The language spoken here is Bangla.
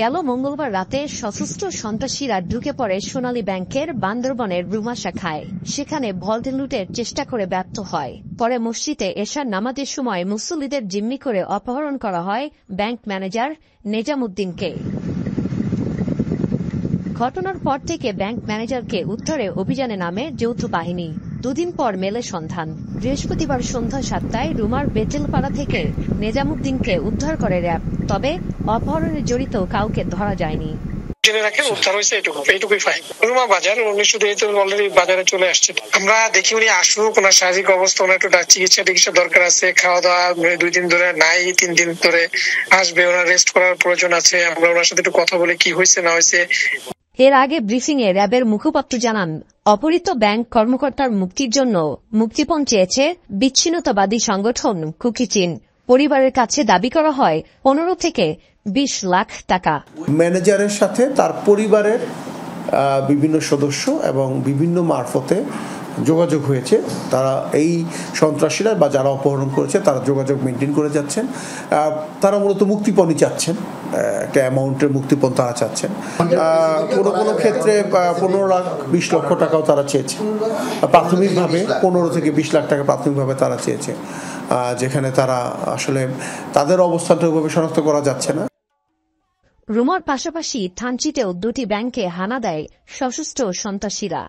গেল মঙ্গলবার রাতে সশস্ত্র সন্ত্রাসীরা ঢুকে পড়ে সোনালী ব্যাংকের বান্দরবনের রুমা শাখায়। সেখানে ভল্ট লুটের চেষ্টা করে ব্যর্থ হয়। পরে মসজিদে এশার নামাজের সময় মুসল্লিদের জিম্মি করে অপহরণ করা হয় ব্যাংক ম্যানেজার নেজামুদ্দিনকে। ঘটনার পর থেকে ব্যাংক ম্যানেজারকে উদ্ধারে অভিযানে নামে যৌথ বাহিনী। দুদিন পর মেলে সন্ধান। বৃহস্পতিবার সন্ধ্যা 7টায় রুমার বেটেলপাড়া থেকে নেজামুদ্দিনকে উদ্ধার করে র্যাব। তবে অপহরণে জড়িত কাউকে ধরা যায়নি। জেনে রাখেন উদ্ধার হয়েছে এইটুকুই ফাইন। রুমা বাজার অলরেডি বাজারে চলে আসছে। আমরা দেখি উনি আসুক, ওনার শারীরিক অবস্থা, ওনার একটু চিকিৎসা দরকার আছে, খাওয়া দাওয়া 2 দিন ধরে নাই, 3 দিন ধরে আসবে, ওনার রেস্ট করার প্রয়োজন আছে। আমরা ওনার সাথে একটু কথা বলে কি হয়েছে না হয়েছে। এর আগে ব্রিফিংয়ে র্যাবের মুখপাত্র জানান, অপহৃত ব্যাংক কর্মকর্তার মুক্তির জন্য মুক্তিপণ চেয়েছে বিচ্ছিন্নতাবাদী সংগঠন কুকি চীন। পরিবারের কাছে দাবি করা হয় 15 থেকে 20 লাখ টাকা। ম্যানেজারের সাথে তার পরিবারের বিভিন্ন সদস্য এবং বিভিন্ন মারফতে যোগাযোগ হয়েছে। তারা এই সন্ত্রাসীরা বা যারা অপহরণ করেছে তারা যোগাযোগ মেনটেন করে যাচ্ছেন। তারা মূলত মুক্তিপণই চাচ্ছেন, একটা অ্যামাউন্টের মুক্তিপণ তারা চাচ্ছেন। কোনো ক্ষেত্রে 15-20 লক্ষ টাকাও তারা চেয়েছে। প্রাথমিকভাবে 15 থেকে 20 লাখ টাকা প্রাথমিকভাবে তারা চেয়েছে, যেখানে তারা আসলে তাদের অবস্থানটা ওইভাবে শনাক্ত করা যাচ্ছে না। রুমার পাশাপাশি থানচিতেও 2টি ব্যাংকে হানা দেয় সশস্ত্র সন্ত্রাসীরা।